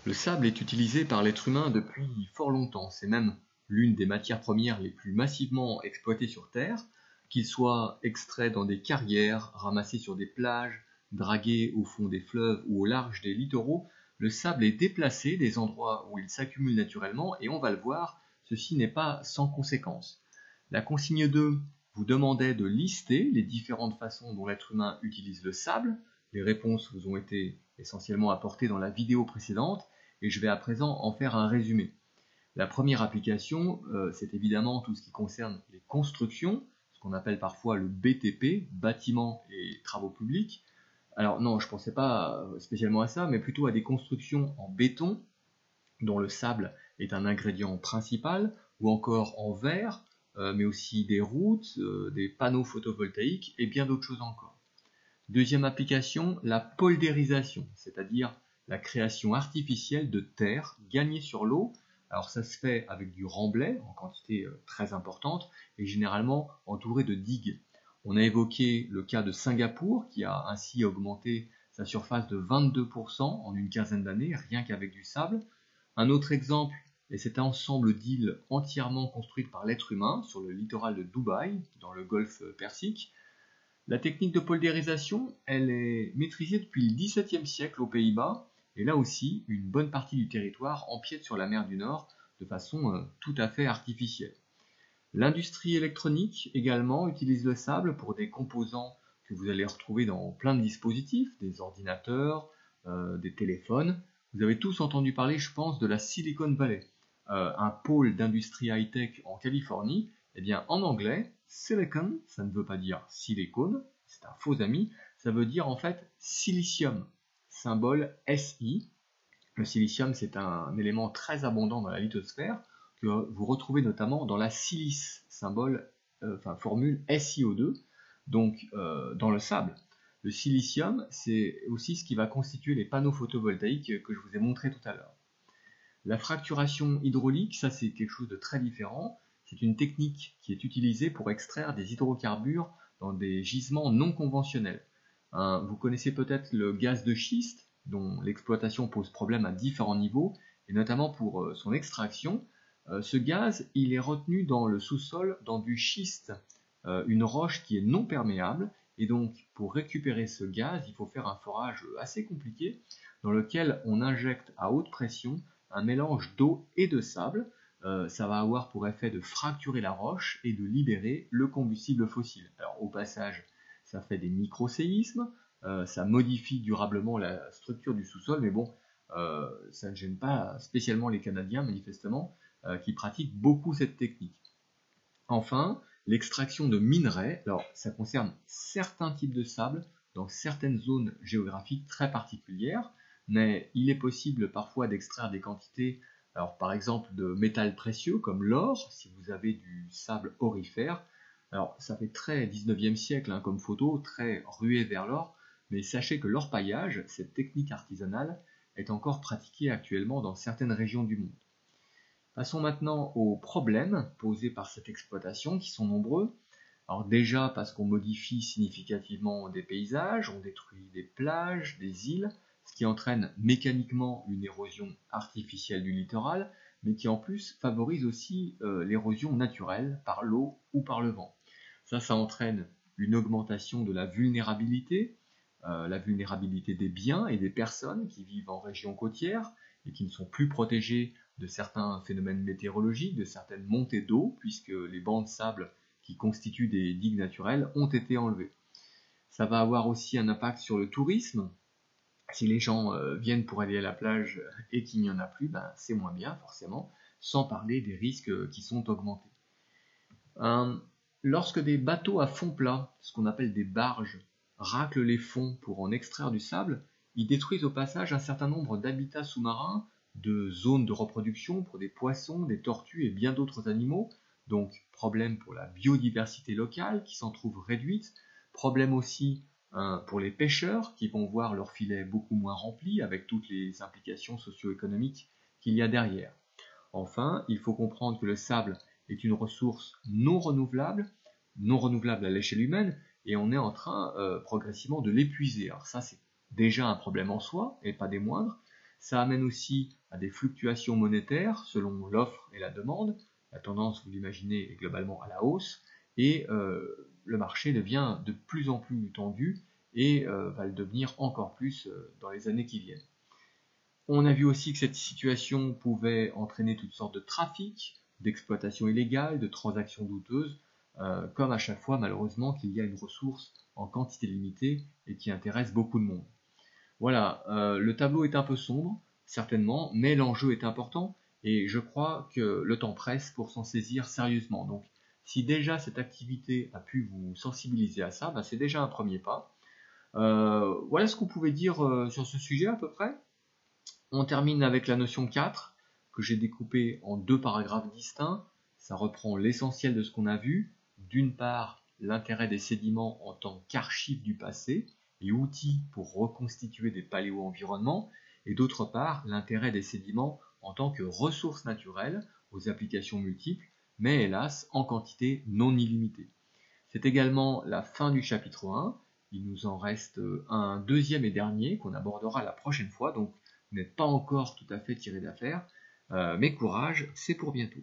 Le sable est utilisé par l'être humain depuis fort longtemps. C'est même l'une des matières premières les plus massivement exploitées sur Terre, qu'il soit extrait dans des carrières, ramassé sur des plages, dragué au fond des fleuves ou au large des littoraux. Le sable est déplacé des endroits où il s'accumule naturellement et on va le voir, ceci n'est pas sans conséquence. La consigne 2 vous demandait de lister les différentes façons dont l'être humain utilise le sable. Les réponses vous ont été essentiellement apportées dans la vidéo précédente et je vais à présent en faire un résumé. La première application, c'est évidemment tout ce qui concerne les constructions, ce qu'on appelle parfois le BTP, bâtiments et travaux publics. Alors non, je ne pensais pas spécialement à ça, mais plutôt à des constructions en béton, dont le sable est un ingrédient principal, ou encore en verre, mais aussi des routes, des panneaux photovoltaïques et bien d'autres choses encore. Deuxième application, la poldérisation, c'est-à-dire la création artificielle de terre gagnée sur l'eau. Alors ça se fait avec du remblai en quantité très importante et généralement entouré de digues. On a évoqué le cas de Singapour qui a ainsi augmenté sa surface de 22% en une quinzaine d'années, rien qu'avec du sable. Un autre exemple est cet ensemble d'îles entièrement construites par l'être humain sur le littoral de Dubaï, dans le golfe Persique. La technique de poldérisation, elle est maîtrisée depuis le XVIIe siècle aux Pays-Bas, et là aussi, une bonne partie du territoire empiète sur la mer du Nord de façon tout à fait artificielle. L'industrie électronique également utilise le sable pour des composants que vous allez retrouver dans plein de dispositifs, des ordinateurs, des téléphones. Vous avez tous entendu parler, je pense, de la Silicon Valley, un pôle d'industrie high-tech en Californie. Eh bien, en anglais, silicon, ça ne veut pas dire silicone, c'est un faux ami, ça veut dire en fait silicium, symbole SI. Le silicium, c'est un élément très abondant dans la lithosphère, que vous retrouvez notamment dans la silice, symbole, formule SiO2, donc dans le sable. Le silicium, c'est aussi ce qui va constituer les panneaux photovoltaïques que je vous ai montré tout à l'heure. La fracturation hydraulique, ça c'est quelque chose de très différent. C'est une technique qui est utilisée pour extraire des hydrocarbures dans des gisements non conventionnels. Vous connaissez peut-être le gaz de schiste, dont l'exploitation pose problème à différents niveaux, et notamment pour son extraction. Ce gaz, il est retenu dans le sous-sol, dans du schiste, une roche qui est non perméable, et donc pour récupérer ce gaz, il faut faire un forage assez compliqué, dans lequel on injecte à haute pression un mélange d'eau et de sable. Ça va avoir pour effet de fracturer la roche et de libérer le combustible fossile. Alors au passage, ça fait des micro-séismes, ça modifie durablement la structure du sous-sol, mais bon, ça ne gêne pas spécialement les Canadiens, manifestement, qui pratiquent beaucoup cette technique. Enfin, l'extraction de minerais, alors ça concerne certains types de sable dans certaines zones géographiques très particulières, mais il est possible parfois d'extraire des quantités, alors par exemple de métals précieux comme l'or, si vous avez du sable aurifère. Alors ça fait très 19e siècle comme photo, très rué vers l'or, mais sachez que l'orpaillage, cette technique artisanale, est encore pratiquée actuellement dans certaines régions du monde. Passons maintenant aux problèmes posés par cette exploitation, qui sont nombreux. Alors déjà parce qu'on modifie significativement des paysages, on détruit des plages, des îles, ce qui entraîne mécaniquement une érosion artificielle du littoral, mais qui en plus favorise aussi l'érosion naturelle par l'eau ou par le vent. Ça entraîne une augmentation de la vulnérabilité des biens et des personnes qui vivent en région côtière et qui ne sont plus protégés de certains phénomènes météorologiques, de certaines montées d'eau, puisque les bancs de sable qui constituent des digues naturelles ont été enlevés. Ça va avoir aussi un impact sur le tourisme. Si les gens viennent pour aller à la plage et qu'il n'y en a plus, c'est moins bien forcément, sans parler des risques qui sont augmentés. Lorsque des bateaux à fond plat, ce qu'on appelle des barges, raclent les fonds pour en extraire du sable, ils détruisent au passage un certain nombre d'habitats sous-marins, de zones de reproduction pour des poissons, des tortues et bien d'autres animaux, donc problème pour la biodiversité locale qui s'en trouve réduite, problème aussi pour les pêcheurs qui vont voir leur filet beaucoup moins rempli avec toutes les implications socio-économiques qu'il y a derrière. Enfin, il faut comprendre que le sable est une ressource non renouvelable à l'échelle humaine, et on est en train progressivement de l'épuiser. Alors ça, c'est déjà un problème en soi, et pas des moindres, Ça amène aussi à des fluctuations monétaires selon l'offre et la demande. La tendance, vous l'imaginez, est globalement à la hausse, et le marché devient de plus en plus tendu et va le devenir encore plus dans les années qui viennent. On a vu aussi que cette situation pouvait entraîner toutes sortes de trafics, d'exploitation illégale, de transactions douteuses, comme à chaque fois malheureusement qu'il y a une ressource en quantité limitée et qui intéresse beaucoup de monde. Voilà, le tableau est un peu sombre, certainement, mais l'enjeu est important et je crois que le temps presse pour s'en saisir sérieusement. Donc, si déjà cette activité a pu vous sensibiliser à ça, c'est déjà un premier pas. Voilà ce qu'on pouvait dire sur ce sujet à peu près. On termine avec la notion 4, que j'ai découpée en 2 paragraphes distincts. Ça reprend l'essentiel de ce qu'on a vu. D'une part, l'intérêt des sédiments en tant qu'archives du passé et outils pour reconstituer des paléo-environnements, et d'autre part, l'intérêt des sédiments en tant que ressources naturelles aux applications multiples, mais hélas en quantité non illimitée. C'est également la fin du chapitre 1. Il nous en reste un deuxième et dernier qu'on abordera la prochaine fois, donc vous n'êtes pas encore tout à fait tiré d'affaire, mais courage, c'est pour bientôt.